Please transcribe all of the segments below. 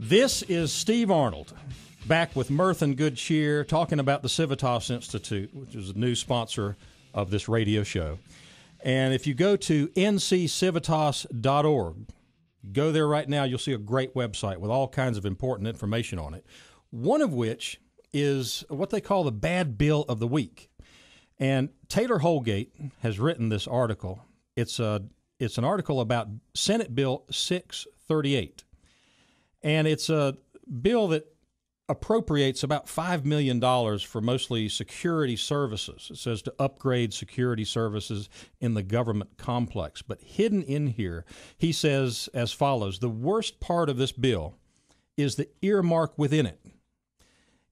This is Steve Arnold, back with mirth and good cheer, talking about the Civitas Institute, which is a new sponsor of this radio show. And if you go to nccivitas.org, go there right now, you'll see a great website with all kinds of important information on it, one of which is what they call the bad bill of the week. And Taylor Holgate has written this article. It's an article about Senate Bill 638. And it's a bill that appropriates about $5 million for mostly security services. It says to upgrade security services in the government complex. But hidden in here, he says as follows: the worst part of this bill is the earmark within it.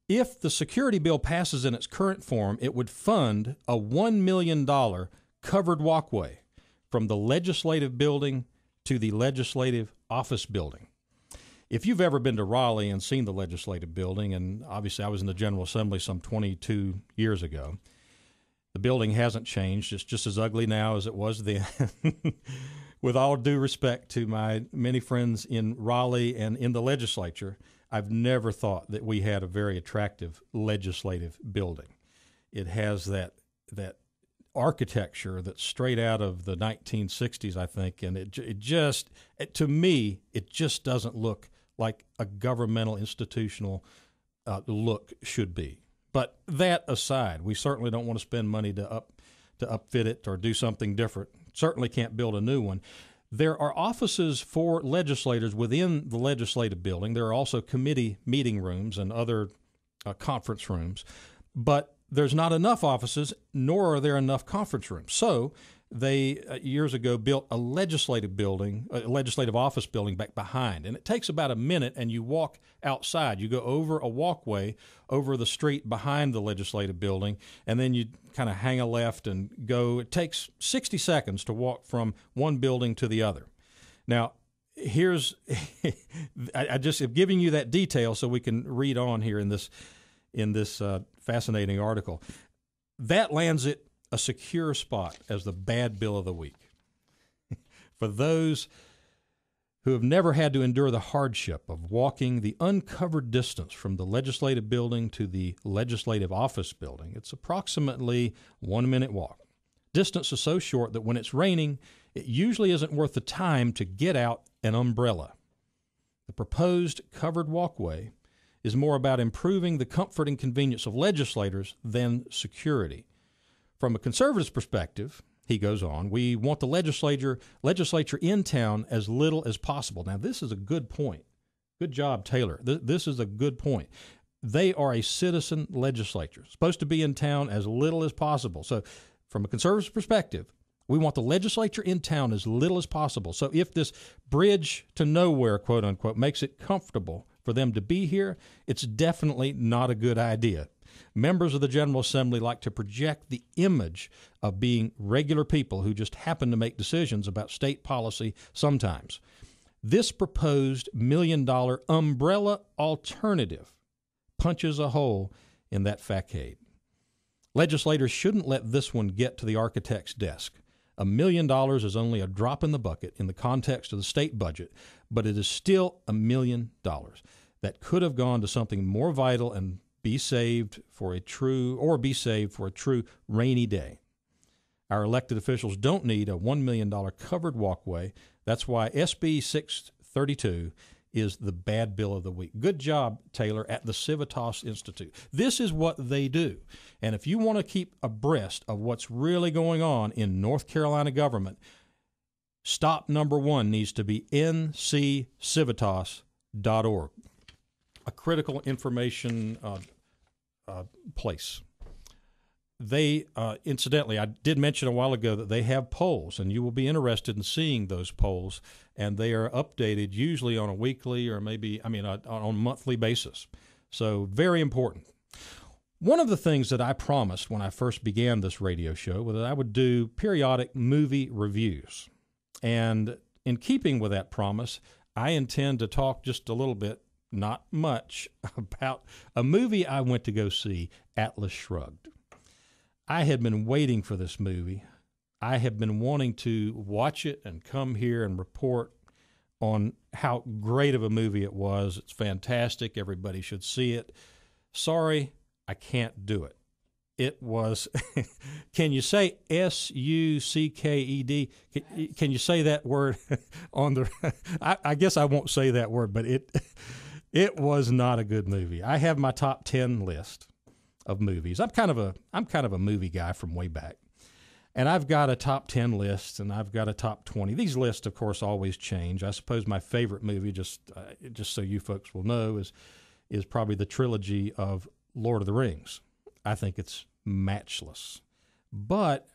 If the security bill passes in its current form, it would fund a $1 million covered walkway from the legislative building to the legislative office building. If you've ever been to Raleigh and seen the legislative building, and obviously I was in the General Assembly some 22 years ago, the building hasn't changed. It's just as ugly now as it was then. With all due respect to my many friends in Raleigh and in the legislature, I've never thought that we had a very attractive legislative building. It has that architecture that's straight out of the 1960s, I think, and to me, it just doesn't look like a governmental institutional look should be. But that aside, we certainly don't want to spend money to upfit it or do something different. Certainly can't build a new one. There are offices for legislators within the legislative building. There are also committee meeting rooms and other conference rooms, but there's not enough offices, nor are there enough conference rooms. So they, years ago, built a legislative office building back behind. And it takes about a minute, and you walk outside. You go over a walkway over the street behind the legislative building, and then you kind of hang a left and go. It takes 60 seconds to walk from one building to the other. Now, here's I just am giving you that detail so we can read on here in this fascinating article. That lands it a secure spot as the bad bill of the week. For those who have never had to endure the hardship of walking the uncovered distance from the legislative building to the legislative office building, it's approximately 1 minute walk. Distance is so short that when it's raining, it usually isn't worth the time to get out an umbrella. The proposed covered walkway is more about improving the comfort and convenience of legislators than security. From a conservative's perspective, he goes on, we want the legislature in town as little as possible. Now, this is a good point. Good job, Taylor. This is a good point. They are a citizen legislature, supposed to be in town as little as possible. So from a conservative's perspective, we want the legislature in town as little as possible. So if this bridge to nowhere, quote unquote, makes it comfortable for them to be here, it's definitely not a good idea. Members of the General Assembly like to project the image of being regular people who just happen to make decisions about state policy sometimes. This proposed $1 million umbrella alternative punches a hole in that facade. Legislators shouldn't let this one get to the architect's desk. $1 million is only a drop in the bucket in the context of the state budget, but it is still $1 million that could have gone to something more vital and be saved for a true rainy day. Our elected officials don't need a $1 million covered walkway. That's why SB 632 is the bad bill of the week. Good job, Taylor, at the Civitas Institute. This is what they do. And if you want to keep abreast of what's really going on in North Carolina government, stop number one needs to be nccivitas.org, a critical information place. They, incidentally, I did mention a while ago that they have polls, and you will be interested in seeing those polls, and they are updated usually on a weekly or on a monthly basis. So very important. One of the things that I promised when I first began this radio show was that I would do periodic movie reviews. And in keeping with that promise, I intend to talk just a little bit, not much, about a movie I went to go see, Atlas Shrugged. I had been waiting for this movie. I have been wanting to watch it and come here and report on how great of a movie it was. It's fantastic. Everybody should see it. Sorry, I can't do it. It was, can you say S-U-C-K-E-D? Can you say that word on the, I guess I won't say that word, but it was not a good movie. I have my top 10 list of movies. I'm kind of a movie guy from way back. And I've got a top 10 list, and I've got a top 20. These lists, of course, always change. I suppose my favorite movie, just so you folks will know, is probably the trilogy of Lord of the Rings. I think it's matchless. But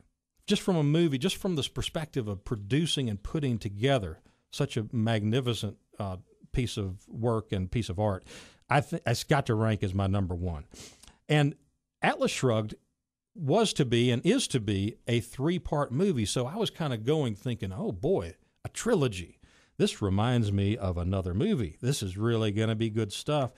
just from a movie, just from this perspective of producing and putting together such a magnificent piece of work and piece of art, it's got to rank as my number one. And Atlas Shrugged was to be and is to be a 3-part movie. So I was kind of thinking, oh boy, a trilogy. This reminds me of another movie. This is really going to be good stuff.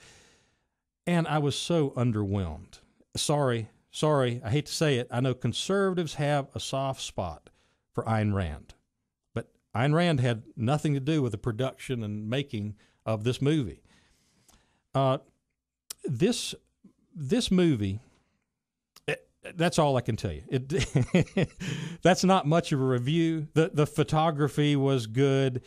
And I was so underwhelmed. Sorry, I hate to say it. I know conservatives have a soft spot for Ayn Rand. But Ayn Rand had nothing to do with the production and making of this movie. This movie, that's all I can tell you. That's not much of a review. The photography was good.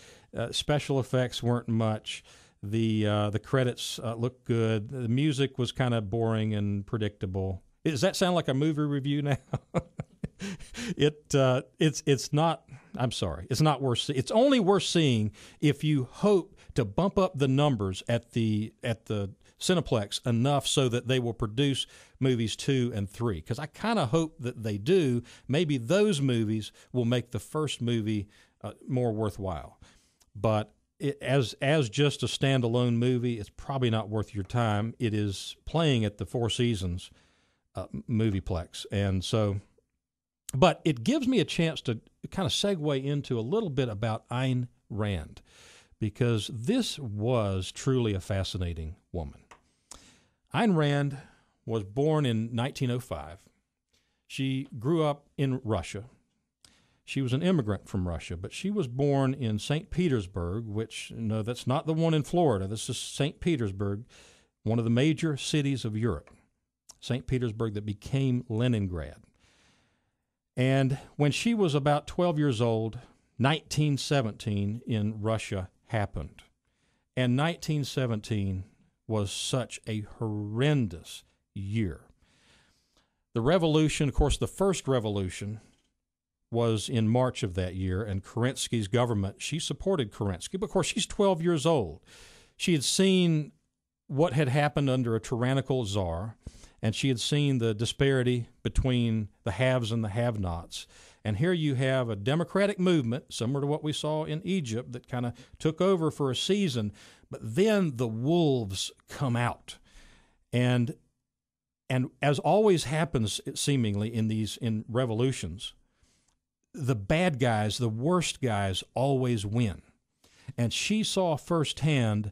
Special effects weren't much. The credits looked good. The music was kind of boring and predictable. Does that sound like a movie review now? It's not. I'm sorry. It's not worth. It's only worth seeing if you hope to bump up the numbers at the Cineplex enough so that they will produce movies 2 and 3. Because I kind of hope that they do. Maybe those movies will make the first movie more worthwhile. But as just a standalone movie, it's probably not worth your time. It is playing at the Four Seasons Movieplex, and so, but it gives me a chance to kind of segue into a little bit about Ayn Rand, because this was truly a fascinating woman. Ayn Rand was born in 1905. She grew up in Russia. She was an immigrant from Russia, but she was born in St. Petersburg, which, no, that's not the one in Florida. This is St. Petersburg, one of the major cities of Europe. St. Petersburg that became Leningrad. And when she was about 12 years old, 1917 in Russia happened. And 1917 was such a horrendous year. The revolution, of course, the first revolution was in March of that year, and Kerensky's government, she supported Kerensky. But of course, she's 12 years old. She had seen what had happened under a tyrannical czar, and she had seen the disparity between the haves and the have-nots. And here you have a democratic movement, similar to what we saw in Egypt, that kind of took over for a season. But then the wolves come out. And as always happens, seemingly, in revolutions, the bad guys, the worst guys, always win. And she saw firsthand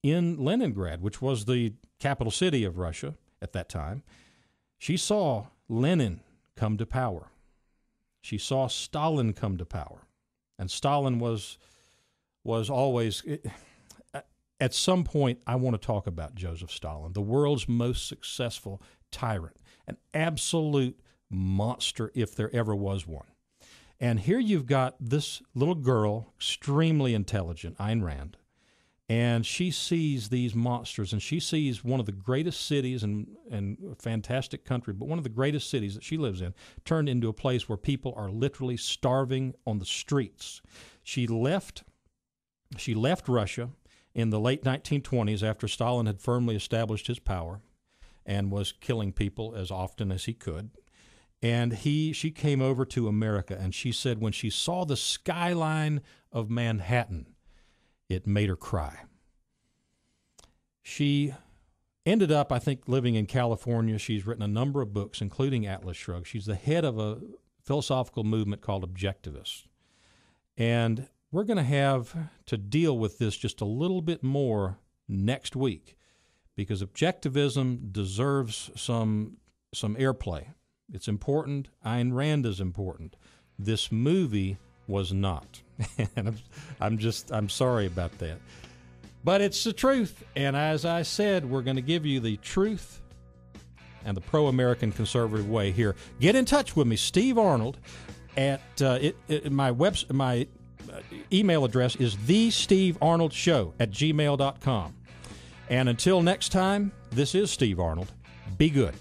in Leningrad, which was the capital city of Russia at that time, she saw Lenin come to power. She saw Stalin come to power. And Stalin was always, at some point, I want to talk about Joseph Stalin, the world's most successful tyrant, an absolute monster if there ever was one. And here you've got this little girl, extremely intelligent, Ayn Rand, and she sees these monsters, and she sees one of the greatest cities and a fantastic country, but one of the greatest cities that she lives in, turned into a place where people are literally starving on the streets. She left Russia in the late 1920s after Stalin had firmly established his power and was killing people as often as he could. And she came over to America, and she said when she saw the skyline of Manhattan, it made her cry. She ended up, I think, living in California. She's written a number of books, including Atlas Shrugged. She's the head of a philosophical movement called Objectivists. And we're going to have to deal with this just a little bit more next week, because objectivism deserves some airplay. It's important. Ayn Rand is important. This movie was not. And I'm sorry about that. But it's the truth. And as I said, we're going to give you the truth and the pro-American conservative way here. Get in touch with me, Steve Arnold, at my email address is thestevearnoldshow@gmail.com. And until next time, this is Steve Arnold. Be good.